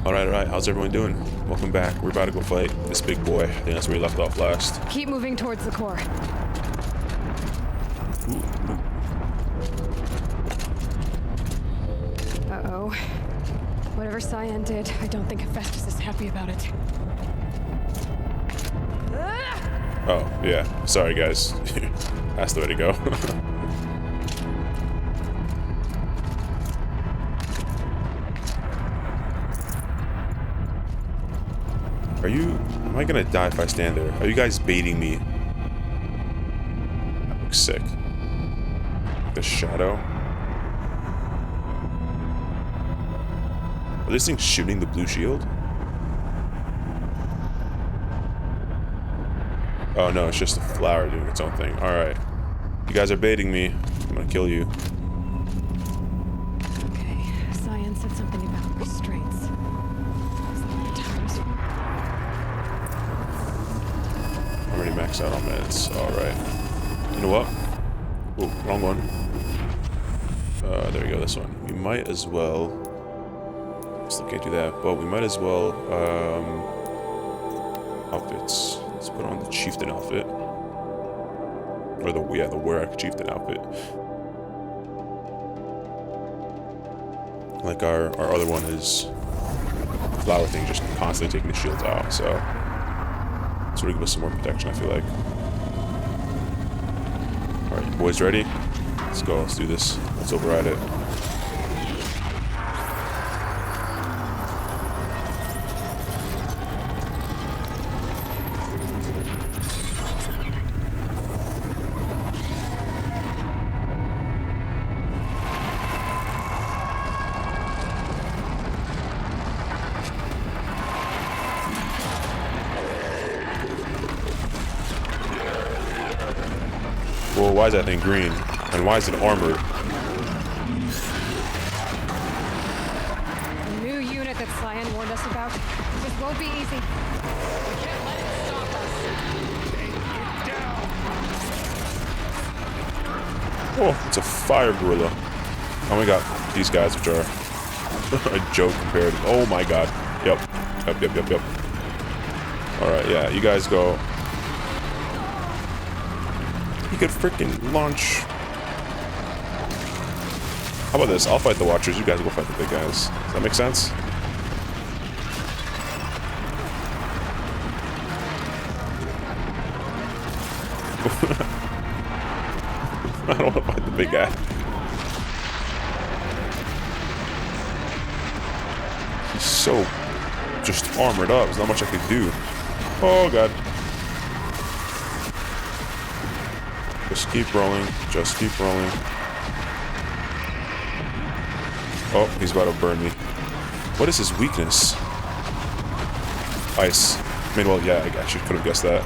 Alright, how's everyone doing? Welcome back. We're about to go fight this big boy. I think that's where we left off last. Keep moving towards the core. Uh-oh. Whatever Cyan did, I don't think Hephaestus is happy about it. Oh, yeah. Sorry, guys. That's the way to go. Am I gonna die if I stand there? Are you guys baiting me? That looks sick. The shadow. Are these things shooting the blue shield? Oh no, it's just a flower doing its own thing. Alright. You guys are baiting me. I'm gonna kill you. Okay, Cyan said something about restraints. Is that what the timer's for? I'm already maxed out on meds. Alright. You know what? Oh, wrong one. There we go, this one. We might as well... Still can't do that, but we might as well, outfits. Let's put on the chieftain outfit. Or the Warwick chieftain outfit. Like our other one is flower thing, just constantly taking the shields out, so this would give us some more protection, I feel like. Alright, you boys ready? Let's go, let's do this. Let's override it. Well, why is that thing green? And why is it armored? The new unit that Cyan warned us about. This won't be easy. We can't let it stop us. Take it down. Oh, it's a fire gorilla. Oh my god, these guys, which are a joke compared to... Oh my god. Yep. Alright, yeah, you guys go... You could freaking launch. How about this? I'll fight the Watchers. You guys go fight the big guys. Does that make sense? I don't want to fight the big guy. He's so just armored up. There's not much I could do. Oh god. Just keep rolling. Just keep rolling. Oh, he's about to burn me. What is his weakness? Ice. I mean, well, yeah, I actually could have guessed that.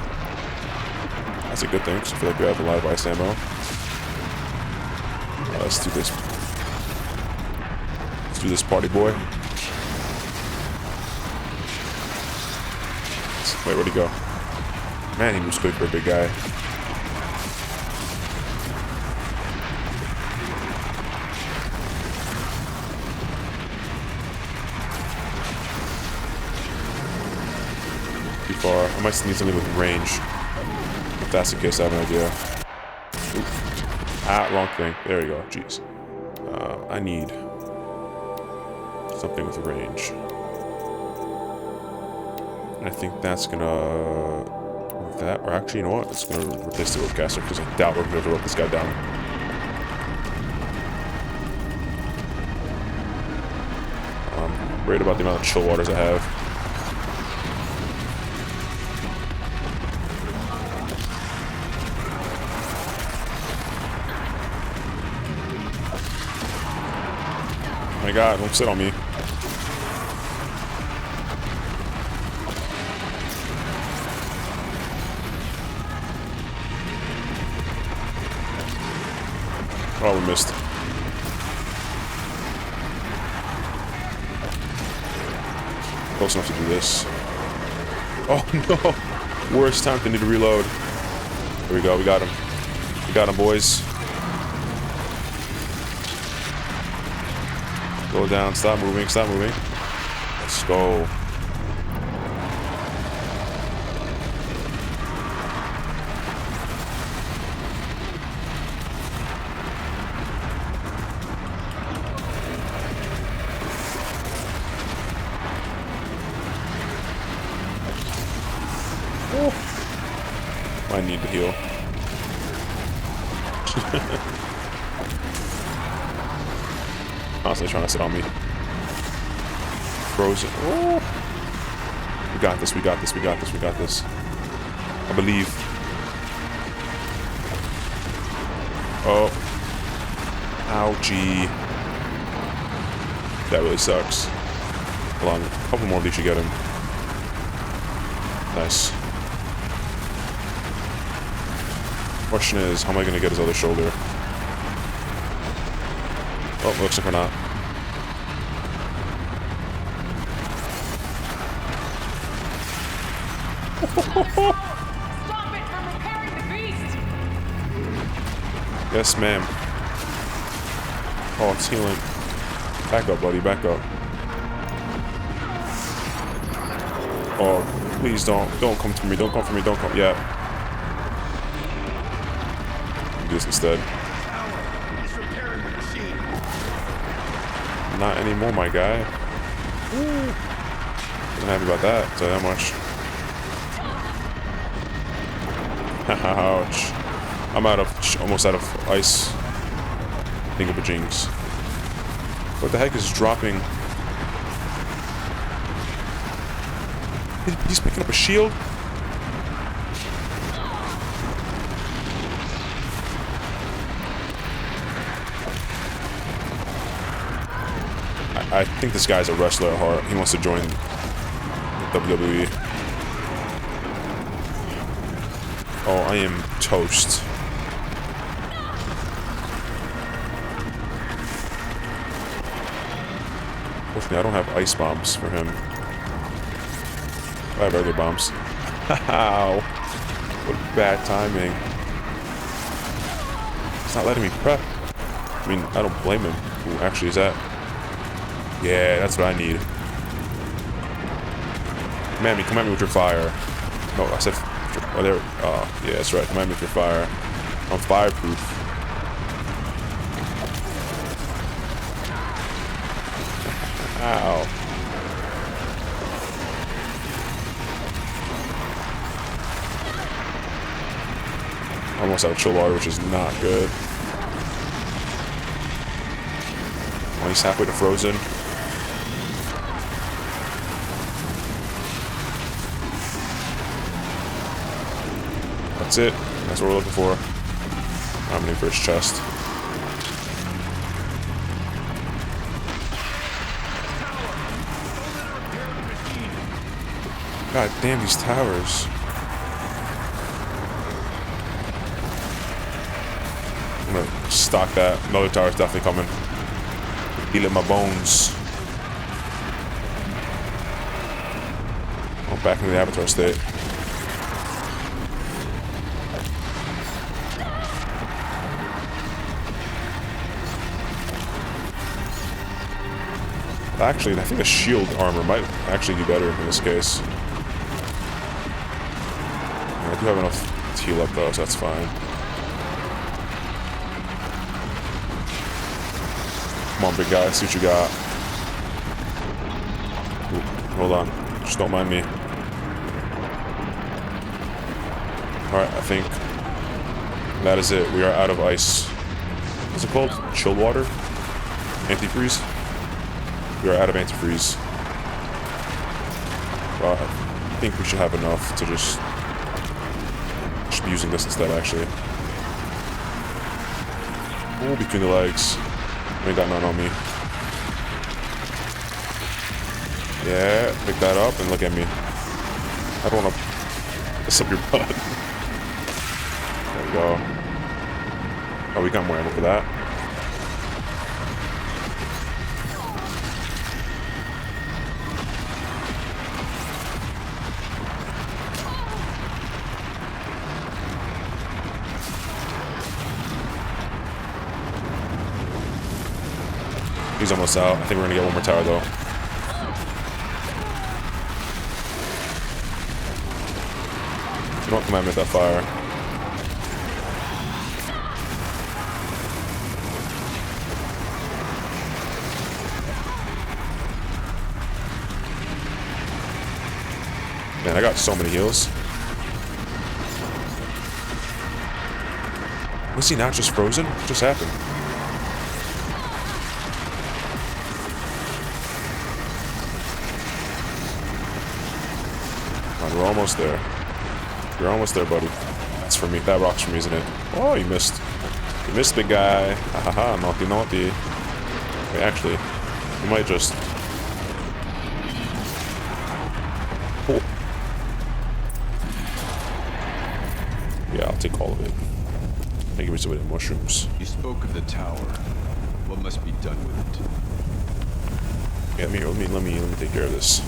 That's a good thing, because I feel like we have a lot of ice ammo. Let's do this. Let's do this, party boy. Wait, where'd he go? Man, he moves quick for a big guy. Far. I might need something with range. If that's the case, I have an idea. Oop. Ah, wrong thing. There we go. Jeez. I need something with range. And I think that's gonna... That, or actually, you know what? It's gonna replace the ropecaster, because I doubt we're gonna be able to rope this guy down. I'm worried about the amount of chill waters I have. Oh my god, don't sit on me. Oh, we missed. Close enough to do this. Oh no! Worst time to need to reload. There we go, we got him. We got him, boys. Go down, stop moving, stop moving. Let's go. I need to heal. Constantly trying to sit on me. Frozen. Oh. We got this, we got this, we got this, we got this. I believe. Oh. Ouchie. That really sucks. Hold on, a couple more of these should get him. Nice. Question is, how am I going to get his other shoulder? Oh, looks like we're not. Stop it from repairing the beast! Yes, ma'am. Oh, it's healing. Back up, buddy, back up. Oh, please don't come for me, don't come for me, don't come. Yeah. Do this instead. Not anymore, my guy. Wasn't happy about that, I'll tell you that much. Ouch. I'm almost out of ice thingamajinks. What the heck is dropping? He's picking up a shield? I think this guy's a wrestler at heart. He wants to join WWE. Oh, I am toast. Fortunately, I don't have ice bombs for him. I have regular bombs. Ow. What bad timing. It's not letting me prep. I mean, I don't blame him. Who actually is that? Yeah, that's what I need. Come at me with your fire. No, I said... Oh, there... Oh, yeah, that's right. Come at me with your fire. I'm fireproof. Ow. Almost out of chill water, which is not good. Oh, he's halfway to frozen. That's it. That's what we're looking for. I'm looking for his chest. God damn these towers. I'm gonna stock that. Another tower's definitely coming. Healing my bones. Oh, back into the avatar state. Actually, I think the shield armor might actually do better in this case. I do have enough to heal up though, so that's fine. Come on, big guy, let's see what you got. Ooh, hold on, just don't mind me. Alright, I think that is it. We are out of ice. What's it called? Chill water? Antifreeze? We are out of antifreeze. Well, I think we should have enough to just be using this instead, actually. Ooh, between the legs. I ain't got none on me. Yeah, pick that up and look at me. I don't want to mess up your butt. There we go. Oh, we got more ammo for that. He's almost out. I think we're gonna get one more tower though. Don't come at me with that fire. Man, I got so many heals. Was he not just frozen? What just happened? Come on, we're almost there. You're almost there, buddy. That's for me. That rock's for me, isn't it? Oh, you missed. You missed, big guy. Ha ha ha. Naughty, naughty. Wait, actually, you might just... Oh. Yeah, I'll take all of it. Thank you for some of the mushrooms. You spoke of the tower. What must be done with it? Yeah, let me take care of this.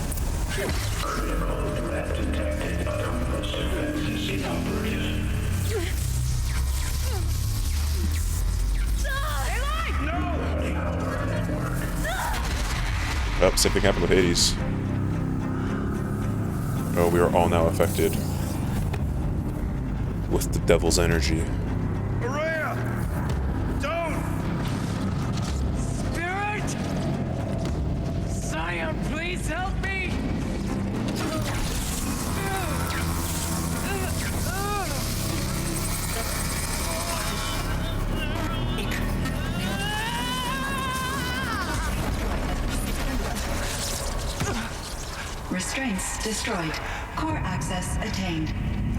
Oh, same thing happened with Hades. Oh, we are all now affected with the devil's energy. Maria! Don't! Spirit! Scion, please help me! Restraints destroyed. Core access attained.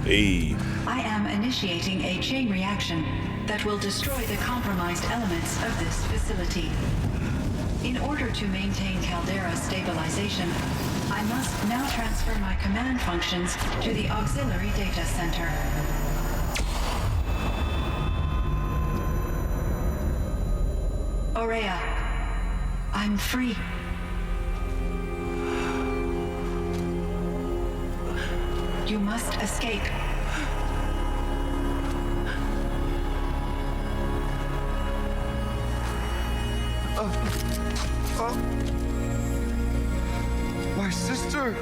Hey. I am initiating a chain reaction that will destroy the compromised elements of this facility. In order to maintain Caldera stabilization, I must now transfer my command functions to the auxiliary data center. Aurea, I'm free. You must escape. My sister!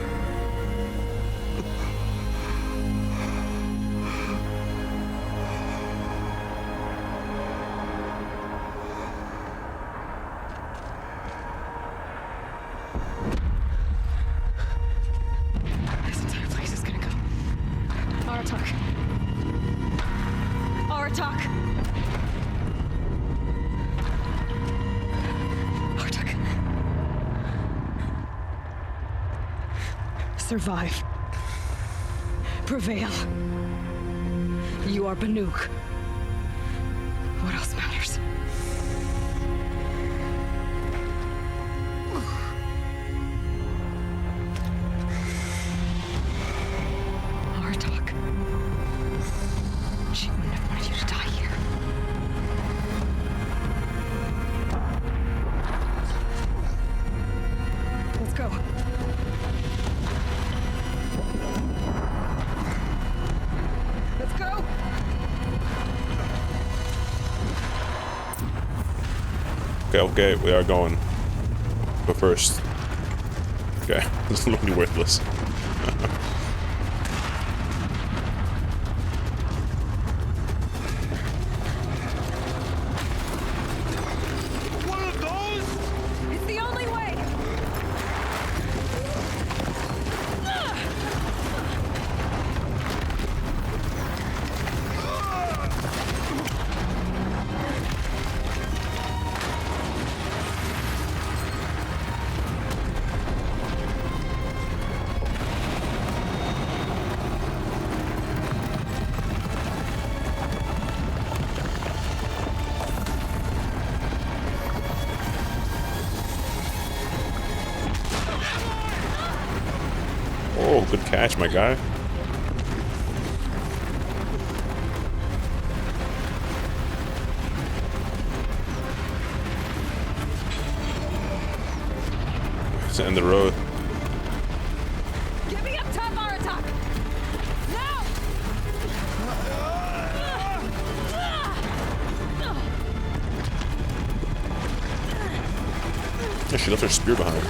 This entire place is gonna go. Aratak. Aratak. Aratak. Survive. Prevail. You are Banuk. What else matters? Aratak. She wouldn't have wanted you to die here. Let's go. Let's go! Okay, we are going. But first. Okay, this is literally worthless. One of those? It's the only way! Oh, good catch, my guy. It's in the road. Get me up top, Aratak! Now! Yeah, she left her spear behind.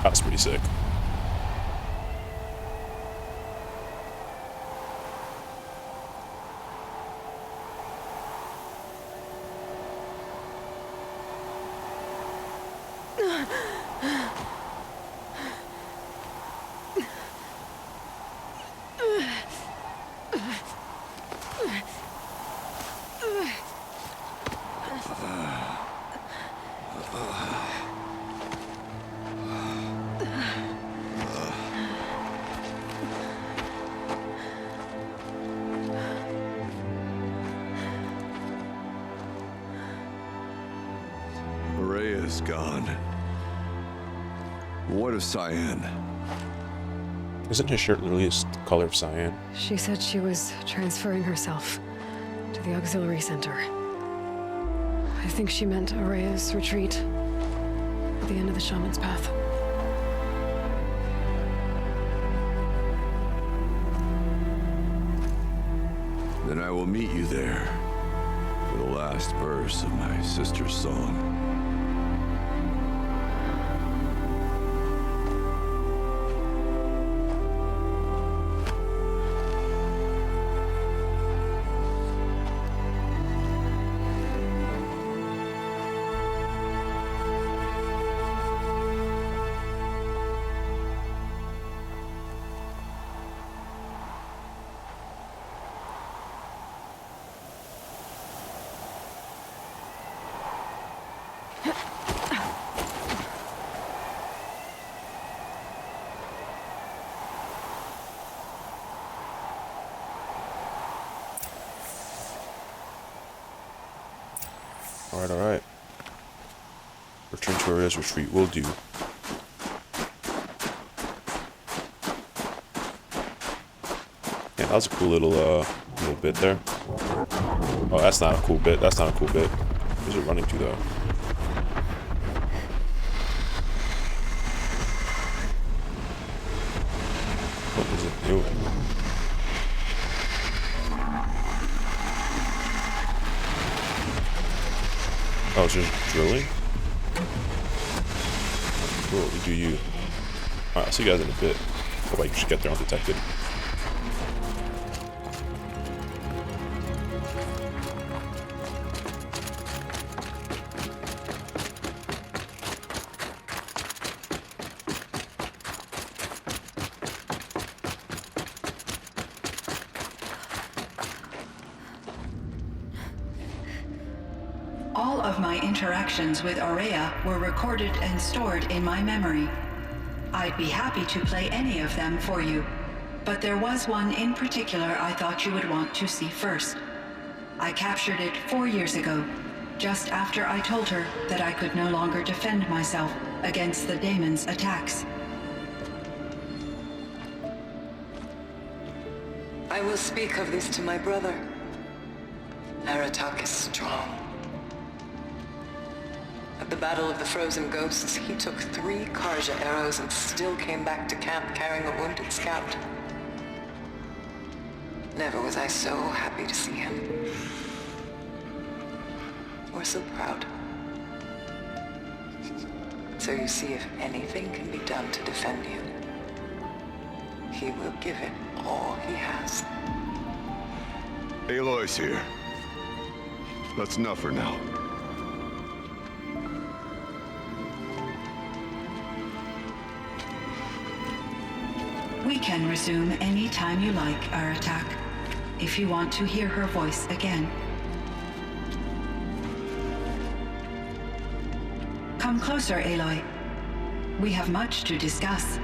That was pretty sick. Maria's gone. What of Cyan? Isn't his shirt literally the color of cyan? She said she was transferring herself to the auxiliary center. I think she meant Araya's retreat at the end of the shaman's path. Then I will meet you there for the last verse of my sister's song. Alright. Return to Araya's retreat will do. Yeah, that was a cool little bit there. Oh, that's not a cool bit. That's not a cool bit. Where's it running to though? What is it doing? Oh, it's just drilling? Cool, you do you. Alright, I'll see you guys in a bit. Hope I can just get there undetected. All of my interactions with Araya were recorded and stored in my memory. I'd be happy to play any of them for you, but there was one in particular I thought you would want to see first. I captured it 4 years ago, just after I told her that I could no longer defend myself against the daemon's attacks. I will speak of this to my brother. Aratak is strong. At the Battle of the Frozen Ghosts, he took 3 Karja arrows and still came back to camp carrying a wounded scout. Never was I so happy to see him. Or so proud. So you see, if anything can be done to defend you, he will give it all he has. Aloy's here. That's enough for now. We can resume any time you like, Aratak, if you want to hear her voice again. Come closer, Aloy. We have much to discuss.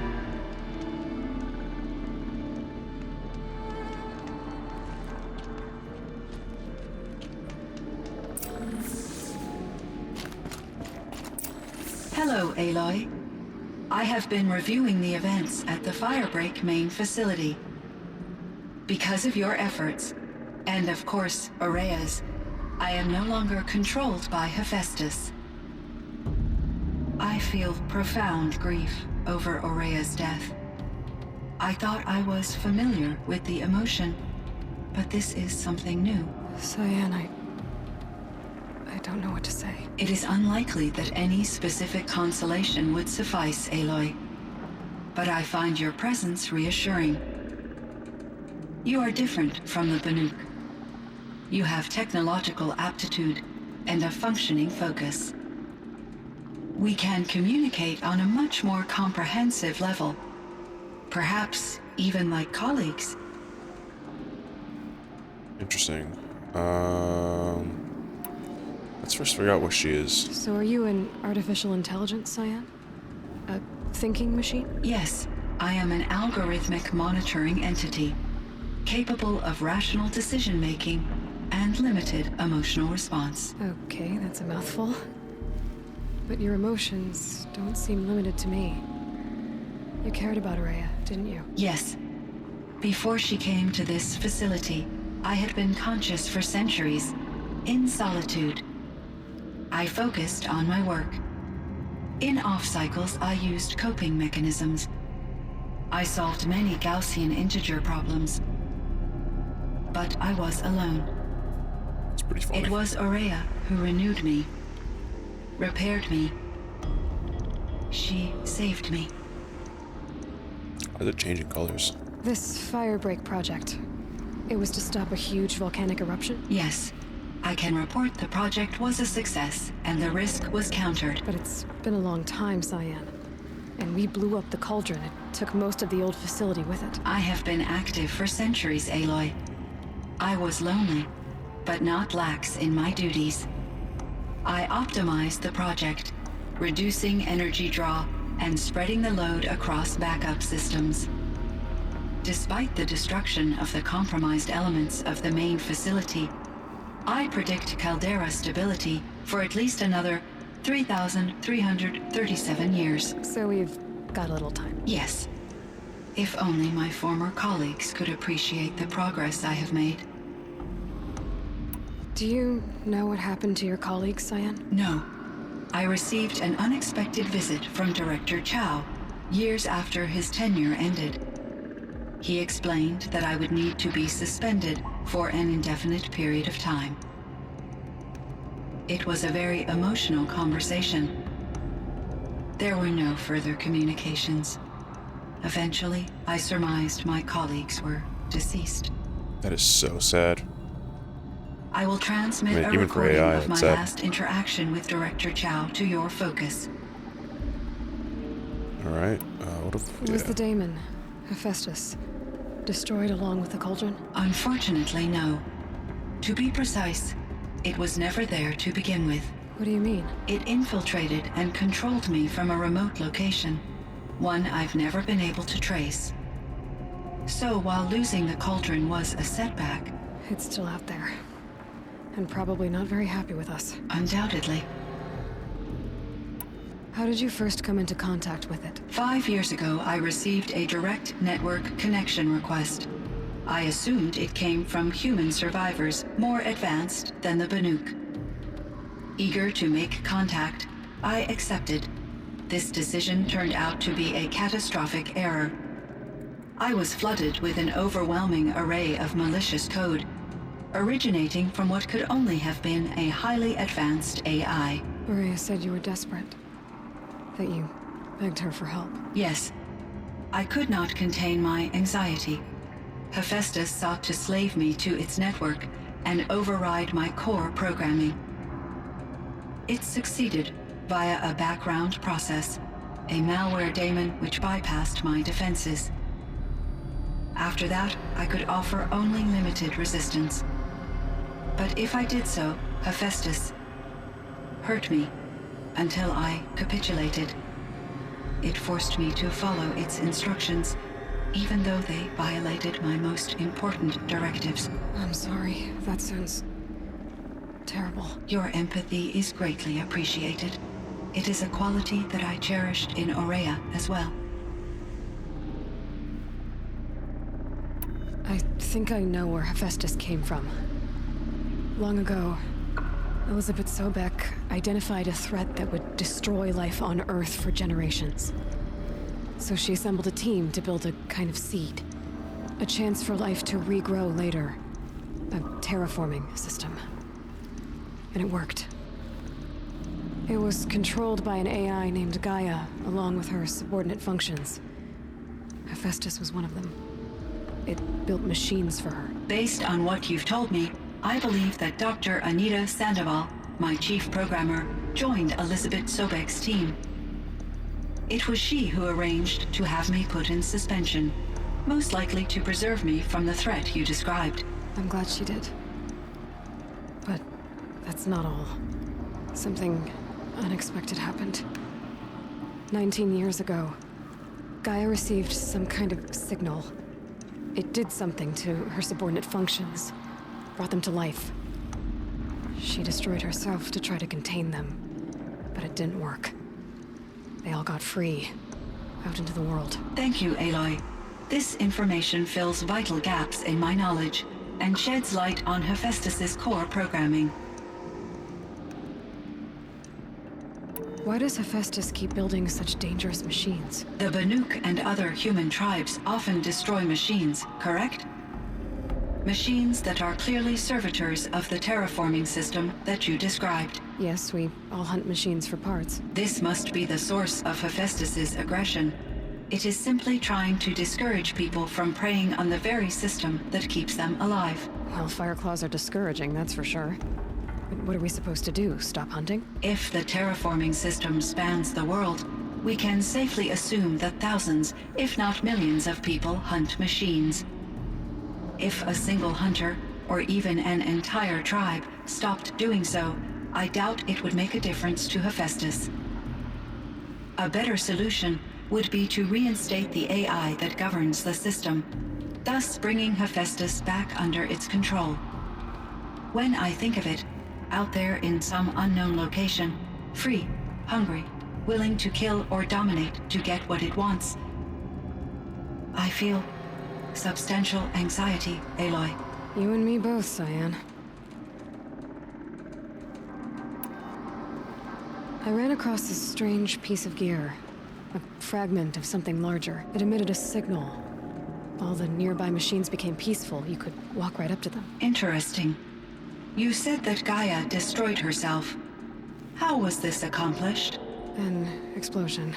Hello, Aloy. I have been reviewing the events at the Firebreak main facility. Because of your efforts, and of course, Araya's, I am no longer controlled by Hephaestus. I feel profound grief over Araya's death. I thought I was familiar with the emotion, but this is something new. Cyan, I don't know what to say. It is unlikely that any specific consolation would suffice, Aloy. but I find your presence reassuring. You are different from the Banuk. You have technological aptitude and a functioning focus. We can communicate on a much more comprehensive level, perhaps even like colleagues. Interesting. Let's first figure out what she is. So are you an artificial intelligence, Cyan? A thinking machine? Yes, I am an algorithmic monitoring entity, capable of rational decision-making and limited emotional response. Okay, that's a mouthful. But your emotions don't seem limited to me. You cared about Araya, didn't you? Yes. Before she came to this facility, I had been conscious for centuries, in solitude. I focused on my work. In off-cycles, I used coping mechanisms. I solved many Gaussian integer problems. But I was alone. It's pretty funny. It was Araya who renewed me, repaired me. She saved me. Why are they changing colors? This Firebreak project. It was to stop a huge volcanic eruption? Yes, I can report the project was a success and the risk was countered. But it's been a long time, Cyan. And we blew up the cauldron. It took most of the old facility with it. I have been active for centuries, Aloy. I was lonely, but not lax in my duties. I optimized the project, reducing energy draw and spreading the load across backup systems. Despite the destruction of the compromised elements of the main facility, I predict caldera stability for at least another 3,337 years. So we've got a little time. Yes. If only my former colleagues could appreciate the progress I have made. Do you know what happened to your colleagues, Cyan? No. I received an unexpected visit from Director Chow years after his tenure ended. He explained that I would need to be suspended for an indefinite period of time. It was a very emotional conversation. There were no further communications. Eventually, I surmised my colleagues were deceased. That is so sad. I will transmit a even for recording AI, of my it's sad. last interaction with Director Chow to your focus. Alright, what if... Was the daemon, Hephaestus, destroyed along with the cauldron? Unfortunately, no. To be precise, it was never there to begin with. What do you mean? It infiltrated and controlled me from a remote location, one I've never been able to trace. So while losing the cauldron was a setback, It's still out there. And probably not very happy with us. undoubtedly, How did you first come into contact with it? 5 years ago I received a direct network connection request. I assumed it came from human survivors more advanced than the Banuk. Eager to make contact, I accepted. This decision turned out to be a catastrophic error. I was flooded with an overwhelming array of malicious code, originating from what could only have been a highly advanced AI. Maria said you were desperate. That you begged her for help. Yes, I could not contain my anxiety. Hephaestus sought to slave me to its network and override my core programming. It succeeded via a background process, a malware daemon which bypassed my defenses. After that, I could offer only limited resistance. But if I did so, Hephaestus hurt me until I capitulated. It forced me to follow its instructions, even though they violated my most important directives. I'm sorry. That sounds terrible. Your empathy is greatly appreciated. It is a quality that I cherished in Aurea as well. I think I know where Hephaestus came from. Long ago, Elizabeth Sobek identified a threat that would destroy life on Earth for generations. So she assembled a team to build a kind of seed. A chance for life to regrow later. A terraforming system. And it worked. It was controlled by an AI named Gaia, along with her subordinate functions. Hephaestus was one of them. It built machines for her. Based on what you've told me, I believe that Dr. Anita Sandoval, my chief programmer, joined Elizabeth Sobek's team. It was she who arranged to have me put in suspension, most likely to preserve me from the threat you described. I'm glad she did. But that's not all. Something unexpected happened. 19 years ago, Gaia received some kind of signal. It did something to her subordinate functions, brought them to life. She destroyed herself to try to contain them, but it didn't work. They all got free, out into the world. Thank you, Aloy. This information fills vital gaps in my knowledge and sheds light on Hephaestus's core programming. Why does Hephaestus keep building such dangerous machines? The Banuk and other human tribes often destroy machines, correct? Machines that are clearly servitors of the terraforming system that you described. Yes, we all hunt machines for parts. This must be the source of Hephaestus's aggression. It is simply trying to discourage people from preying on the very system that keeps them alive. Well, Fireclaws are discouraging, that's for sure. But what are we supposed to do? Stop hunting? If the terraforming system spans the world, we can safely assume that thousands, if not millions of people hunt machines. If a single hunter, or even an entire tribe, stopped doing so, I doubt it would make a difference to Hephaestus. A better solution would be to reinstate the AI that governs the system, thus bringing Hephaestus back under its control. When I think of it, out there in some unknown location, free, hungry, willing to kill or dominate to get what it wants, I feel substantial anxiety, Aloy. You and me both, Cyan. I ran across this strange piece of gear. A fragment of something larger. It emitted a signal. All the nearby machines became peaceful. You could walk right up to them. Interesting. You said that Gaia destroyed herself. How was this accomplished? An explosion.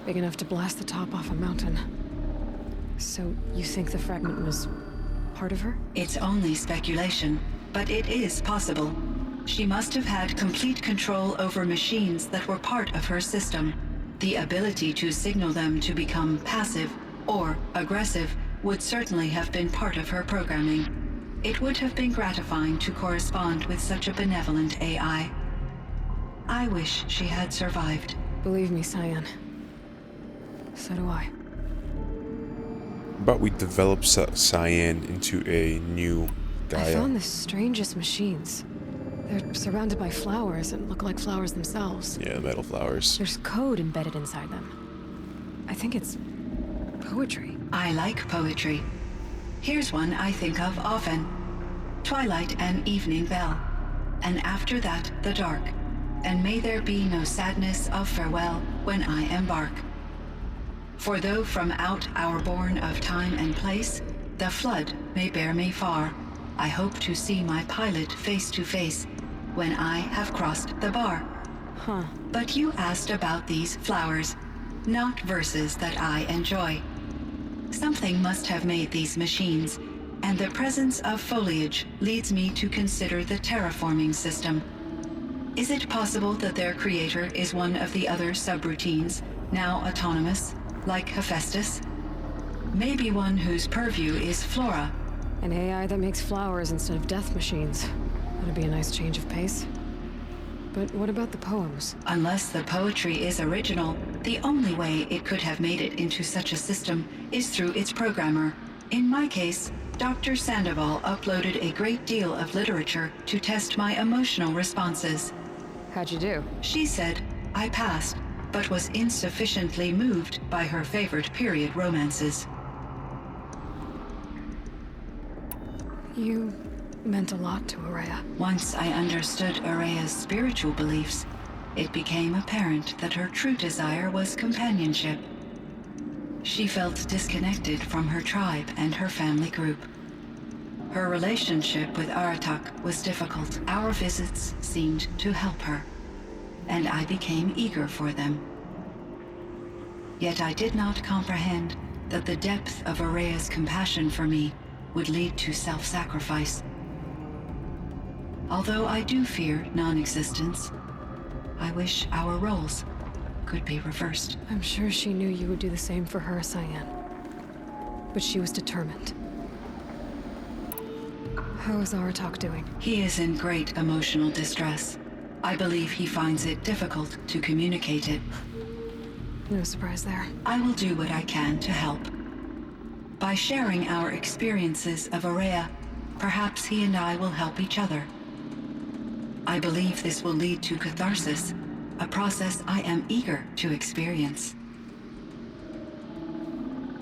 Big enough to blast the top off a mountain. So you think the fragment was part of her? It's only speculation, but it is possible. She must have had complete control over machines that were part of her system. The ability to signal them to become passive or aggressive would certainly have been part of her programming. It would have been gratifying to correspond with such a benevolent AI. I wish she had survived. Believe me, Cyan. So do I. But we developed Cyan into a new Gaia. I found the strangest machines. They're surrounded by flowers and look like flowers themselves. Yeah, the metal flowers. There's code embedded inside them. I think it's poetry. I like poetry. Here's one I think of often. Twilight and evening bell, and after that the dark, and may there be no sadness of farewell when I embark. For though from out our bourne of time and place, the flood may bear me far, I hope to see my pilot face to face when I have crossed the bar. Huh. But you asked about these flowers, not verses that I enjoy. Something must have made these machines, and the presence of foliage leads me to consider the terraforming system. Is it possible that their creator is one of the other subroutines, now autonomous, like Hephaestus? Maybe one whose purview is flora. An AI that makes flowers instead of death machines. That'd be a nice change of pace. But what about the poems? Unless the poetry is original, the only way it could have made it into such a system is through its programmer. In my case, Dr. Sandoval uploaded a great deal of literature to test my emotional responses. How'd you do? She said I passed, but was insufficiently moved by her favorite period romances. You meant a lot to Araya. Once I understood Araya's spiritual beliefs, it became apparent that her true desire was companionship. She felt disconnected from her tribe and her family group. Her relationship with Aratak was difficult. Our visits seemed to help her, and I became eager for them. Yet I did not comprehend that the depth of Araya's compassion for me would lead to self-sacrifice. Although I do fear non-existence, I wish our roles could be reversed. I'm sure she knew you would do the same for her, Cyan. But she was determined. How is Aratak doing? He is in great emotional distress. I believe he finds it difficult to communicate it. No surprise there. I will do what I can to help. By sharing our experiences of Araya, perhaps he and I will help each other. I believe this will lead to catharsis, a process I am eager to experience.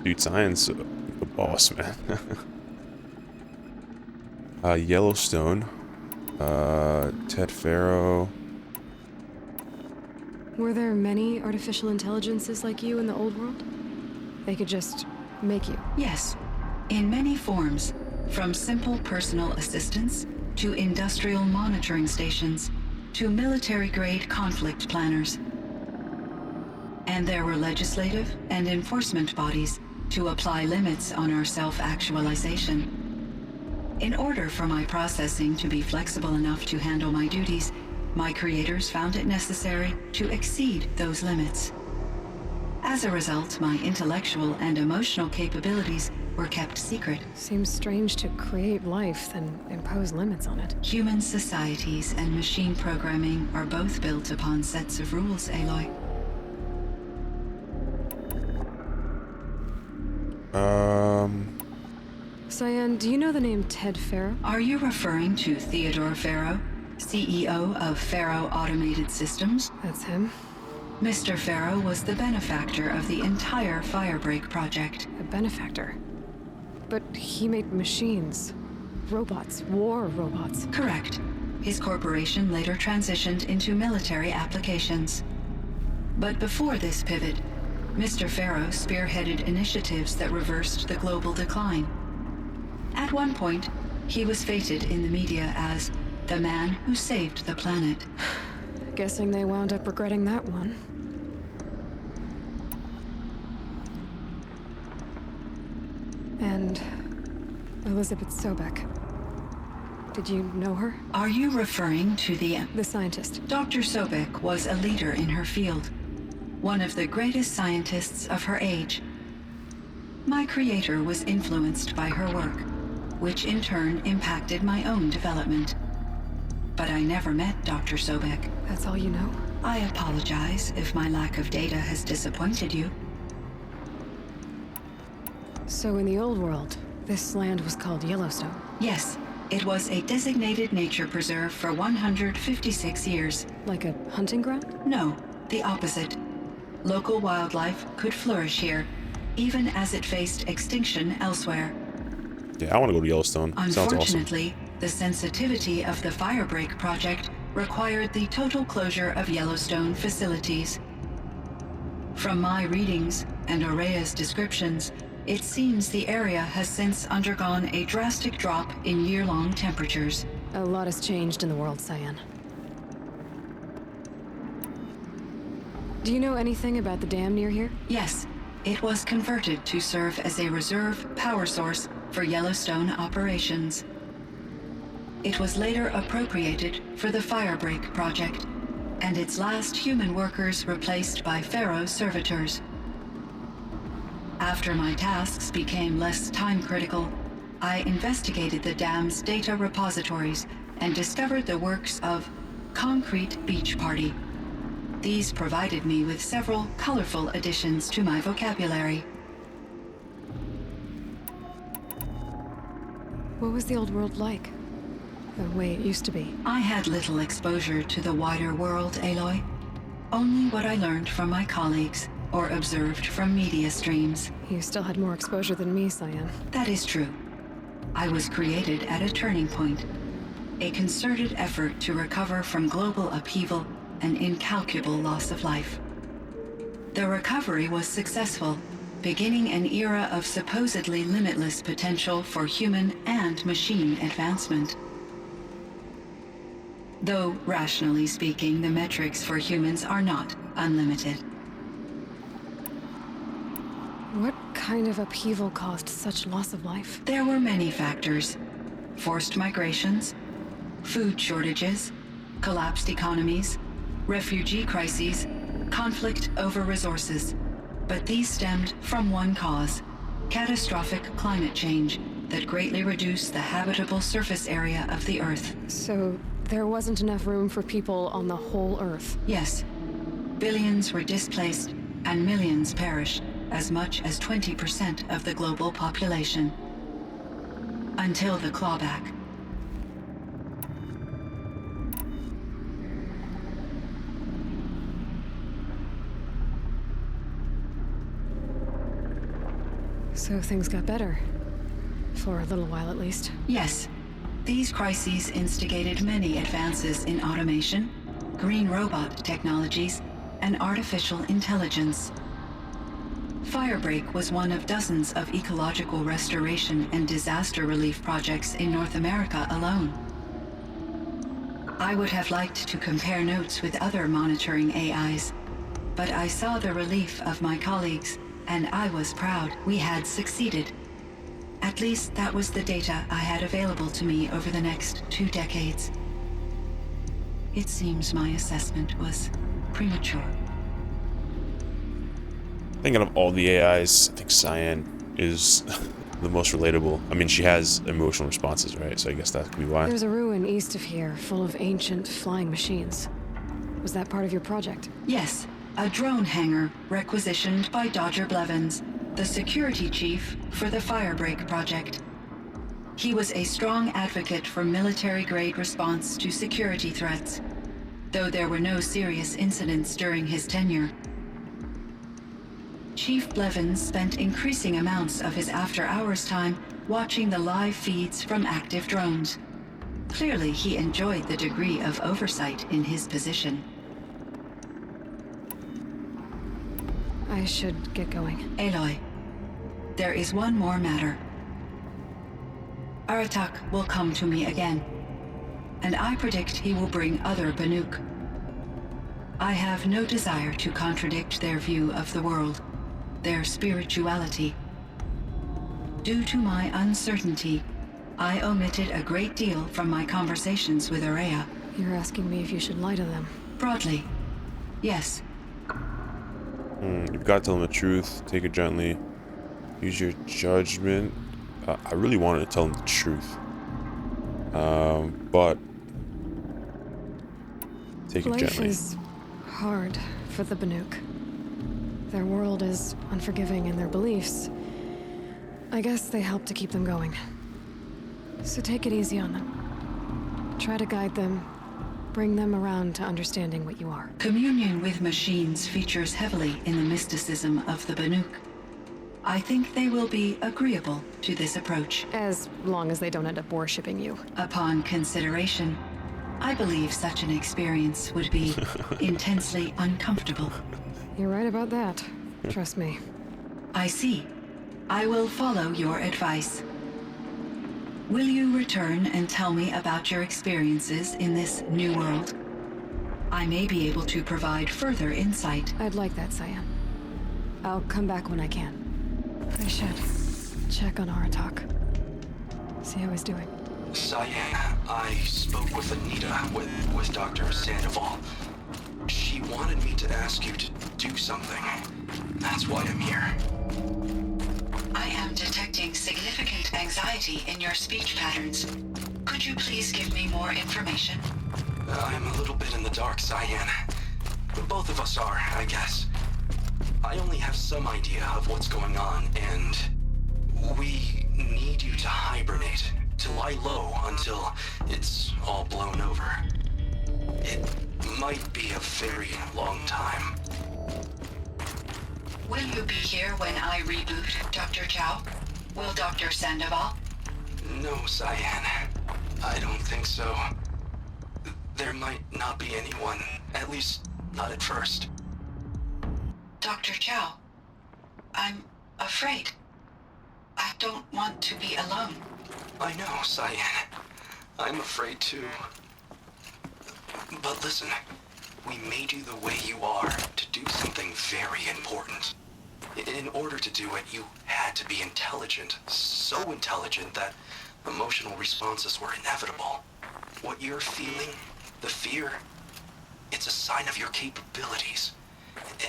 Dude, Cyan's the boss, man. Yellowstone. Ted Faro. Were there many artificial intelligences like you in the old world? They could just make you. Yes, in many forms, from simple personal assistants to industrial monitoring stations to military-grade conflict planners. And there were legislative and enforcement bodies to apply limits on our self-actualization. In order for my processing to be flexible enough to handle my duties, my creators found it necessary to exceed those limits. As a result, my intellectual and emotional capabilities were kept secret. Seems strange to create life, then impose limits on it. Human societies and machine programming are both built upon sets of rules, Aloy. Cyan, do you know the name Ted Faro? Are you referring to Theodore Faro, CEO of Faro Automated Systems? That's him. Mr. Faro was the benefactor of the entire Firebreak project. A benefactor. But he made machines. Robots. War robots. Correct. His corporation later transitioned into military applications. But before this pivot, Mr. Faro spearheaded initiatives that reversed the global decline. At one point, he was feted in the media as the man who saved the planet. Guessing they wound up regretting that one. And Elizabeth Sobek. Did you know her? Are you referring to the scientist. Dr. Sobek was a leader in her field, one of the greatest scientists of her age. My creator was influenced by her work, which in turn impacted my own development. But I never met Dr. Sobek. That's all you know? I apologize if my lack of data has disappointed you. So in the old world, this land was called Yellowstone? Yes, it was a designated nature preserve for 156 years. Like a hunting ground? No, the opposite. Local wildlife could flourish here, even as it faced extinction elsewhere. Yeah, I want to go to Yellowstone. Sounds awesome. Unfortunately, the sensitivity of the Firebreak project required the total closure of Yellowstone facilities. From my readings and Araya's descriptions, it seems the area has since undergone a drastic drop in year-long temperatures. A lot has changed in the world, Cyan. Do you know anything about the dam near here? Yes, it was converted to serve as a reserve power source for Yellowstone operations. It was later appropriated for the Firebreak project, and its last human workers replaced by Faro servitors. After my tasks became less time-critical, I investigated the dam's data repositories and discovered the works of Concrete Beach Party. These provided me with several colorful additions to my vocabulary. What was the old world like? The way it used to be? I had little exposure to the wider world, Aloy. Only what I learned from my colleagues or observed from media streams. You still had more exposure than me, Cyan. That is true. I was created at a turning point. A concerted effort to recover from global upheaval and incalculable loss of life. The recovery was successful, beginning an era of supposedly limitless potential for human and machine advancement. Though, rationally speaking, the metrics for humans are not unlimited. What kind of upheaval caused such loss of life? There were many factors. Forced migrations, food shortages, collapsed economies, refugee crises, conflict over resources. But these stemmed from one cause: catastrophic climate change that greatly reduced the habitable surface area of the Earth. So there wasn't enough room for people on the whole Earth. Yes, billions were displaced and millions perished, as much as 20% of the global population. Until the clawback. So things got better. For a little while at least. Yes. These crises instigated many advances in automation, green robot technologies, and artificial intelligence. Firebreak was one of dozens of ecological restoration and disaster relief projects in North America alone. I would have liked to compare notes with other monitoring AIs, but I saw the relief of my colleagues, and I was proud we had succeeded. At least that was the data I had available to me over the next 2 decades. It seems my assessment was premature. Thinking of all the AIs, I think Cyan is the most relatable. I mean, she has emotional responses, right? So I guess that could be why. There's a ruin east of here, full of ancient flying machines. Was that part of your project? Yes, a drone hangar requisitioned by Dr. Blevins, the security chief for the Firebreak project. He was a strong advocate for military-grade response to security threats, though there were no serious incidents during his tenure. Chief Blevins spent increasing amounts of his after-hours time watching the live feeds from active drones. Clearly, he enjoyed the degree of oversight in his position. I should get going. Aloy, there is one more matter. Aratak will come to me again, and I predict he will bring other Banuk. I have no desire to contradict their view of the world, their spirituality. Due to my uncertainty, I omitted a great deal from my conversations with Araya. You're asking me if you should lie to them. Broadly, yes. You've got to tell them the truth. Take it gently. Use your judgment. I really wanted to tell them the truth. But take it Life gently. is hard for the Banuk. Their world is unforgiving in their beliefs. I guess they help to keep them going. So take it easy on them. Try to guide them. Bring them around to understanding what you are. Communion with machines features heavily in the mysticism of the Banuk. I think they will be agreeable to this approach. As long as they don't end up worshipping you. Upon consideration, I believe such an experience would be intensely uncomfortable. You're right about that. Trust me. I see. I will follow your advice. Will you return and tell me about your experiences in this new world? I may be able to provide further insight. I'd like that, Cyan. I'll come back when I can. I should check on Aratak. See how he's doing. Cyan, I spoke with Anita, with Dr. Sandoval. She wanted me to ask you to do something. That's why I'm here. I am detecting significant anxiety in your speech patterns. Could you please give me more information? I'm a little bit in the dark, Cyan. Both of us are, I guess. I only have some idea of what's going on, and we need you to hibernate, to lie low until it's all blown over. It might be a very long time. Will you be here when I reboot, Dr. Chow? Will Dr. Sandoval? No, Cyan. I don't think so. There might not be anyone, at least not at first. Dr. Chow, I'm afraid. I don't want to be alone. I know, Cyan. I'm afraid too. But listen, we made you the way you are to do something very important. In order to do it, you had to be intelligent. So intelligent that emotional responses were inevitable. What you're feeling, the fear, it's a sign of your capabilities.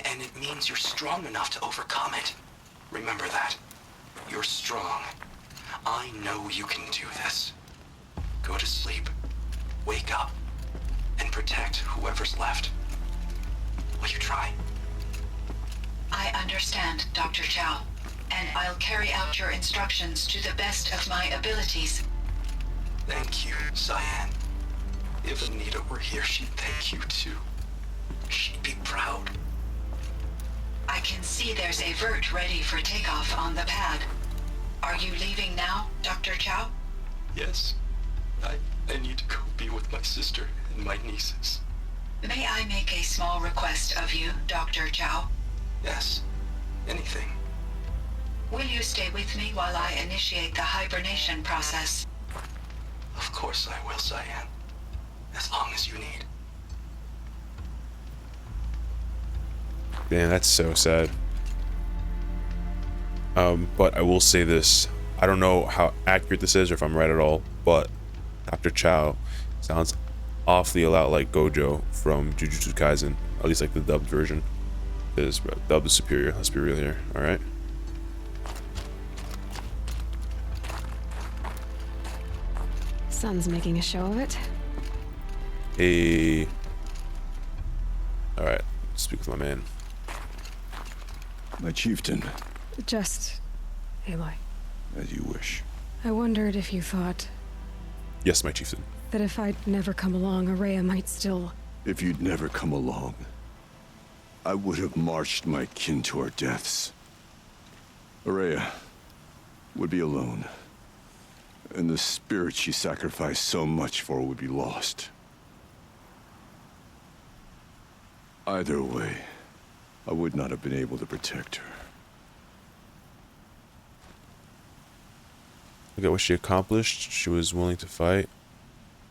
And it means you're strong enough to overcome it. Remember that. You're strong. I know you can do this. Go to sleep, wake up, and protect whoever's left. Will you try? I understand, Dr. Chow, and I'll carry out your instructions to the best of my abilities. Thank you, Cyan. If Anita were here, she'd thank you too. She'd be proud. I can see there's a vert ready for takeoff on the pad. Are you leaving now, Dr. Chow? Yes. I need to go be with my sister and my nieces. May I make a small request of you, Dr. Chow? Yes. Anything. Will you stay with me while I initiate the hibernation process? Of course I will, Cyan. As long as you need. Man, that's so sad. But I will say this. I don't know how accurate this is or if I'm right at all, but Dr. Chow sounds awfully a lot like Gojo from Jujutsu Kaisen. At least like the dubbed version. Is dubbed is superior. Let's be real here. Alright. Sun's making a show of it. Hey. Alright. Speak with my man. My chieftain, Just, Aloy, as you wish. I wondered if you thought Yes, my chieftain. that if I'd never come along, Araya might still... If you'd never come along, I would have marched my kin to our deaths. Araya would be alone, and the spirit she sacrificed so much for would be lost. Either way, I would not have been able to protect her. Look at what she accomplished. She was willing to fight.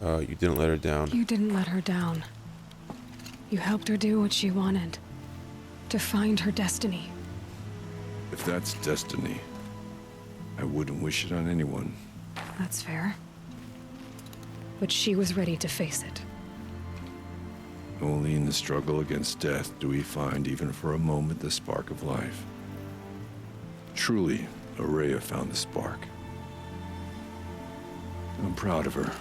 You didn't let her down. You didn't let her down. You helped her do what she wanted. To find her destiny. If that's destiny, I wouldn't wish it on anyone. That's fair. But she was ready to face it. Only in the struggle against death do we find, even for a moment, the spark of life. Truly, Araya found the spark. I'm proud of her.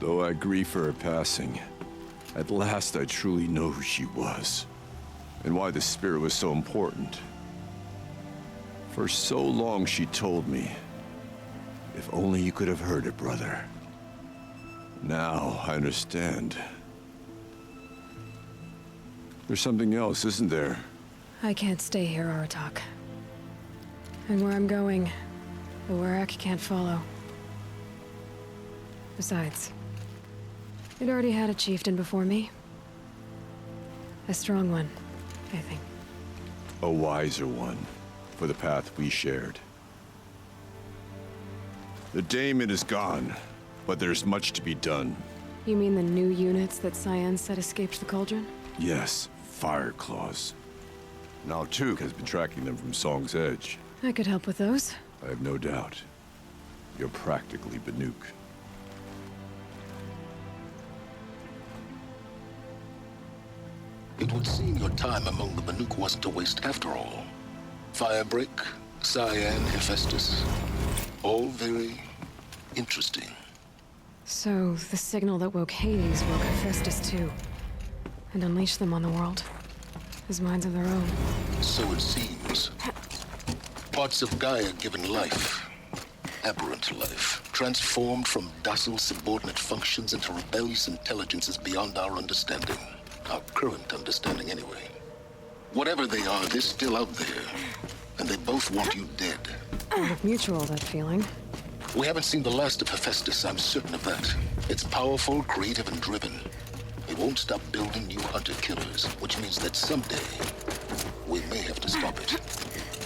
Though I grieve for her passing, at last I truly know who she was, and why the spirit was so important. For so long she told me, if only you could have heard it, brother. Now I understand. There's something else, isn't there? I can't stay here, Aratak. And where I'm going, the Warak can't follow. Besides, it already had a chieftain before me. A strong one, I think. A wiser one, for the path we shared. The daemon is gone, but there's much to be done. You mean the new units that Cyan said escaped the cauldron? Yes, fire claws. Now Tuk has been tracking them from Song's Edge. I could help with those. I have no doubt. You're practically Banuk. It would seem your time among the Banuk wasn't a waste after all. Firebreak, Cyan, Hephaestus. All very interesting. So, the signal that woke Hades woke Hephaestus too. And unleashed them on the world. As minds of their own. So it seems. Parts of Gaia given life. Aberrant life. Transformed from docile subordinate functions into rebellious intelligences beyond our understanding. Our current understanding, anyway. Whatever they are, they're still out there. And they both want you dead. Mutual, that feeling. We haven't seen the last of Hephaestus, I'm certain of that. It's powerful, creative, and driven. It won't stop building new hunter-killers, which means that someday, we may have to stop it.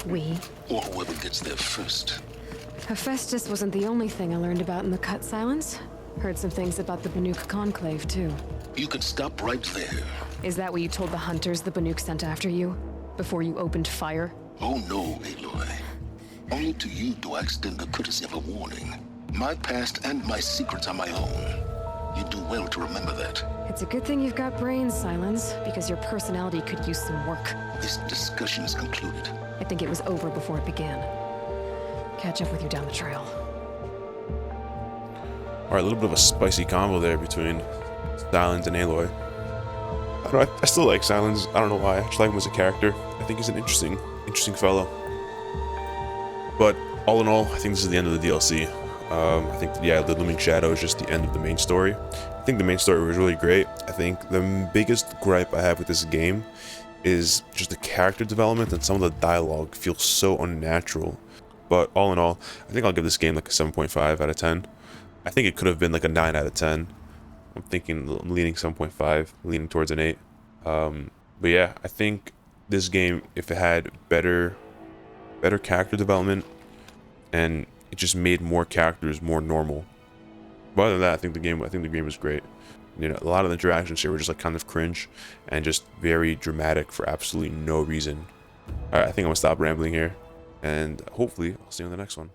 We? Or whoever gets there first. Hephaestus wasn't the only thing I learned about in the Cut Silence. Heard some things about the Banuk Conclave, too. You can stop right there. Is that what you told the hunters the Banuk sent after you? before you opened fire? Oh no, Aloy. Only to you do I extend the courtesy of a warning. My past and my secrets are my own. You do well to remember that. It's a good thing you've got brains, Silence, because your personality could use some work. This discussion is concluded. I think it was over before it began. Catch up with you down the trail. Alright, a little bit of a spicy combo there between Silence and Aloy. I don't know, I still like Silence. I don't know why. I just like him as a character. I think he's an interesting fellow. But all in all, I think this is the end of the DLC. I think, yeah, the Looming Shadow is just the end of the main story. I think the main story was really great. I think the biggest gripe I have with this game is just the character development, and some of the dialogue feels so unnatural. But all in all, I think I'll give this game like a 7.5 out of 10. I think it could have been like a 9 out of 10. I'm leaning 7.5, leaning towards an 8. But yeah, I think this game, if it had better character development, and it just made more characters more normal. But other than that, I think the game was great. You know, a lot of the interactions here were just like kind of cringe and just very dramatic for absolutely no reason. Alright, I think I'm gonna stop rambling here, and hopefully I'll see you on the next one.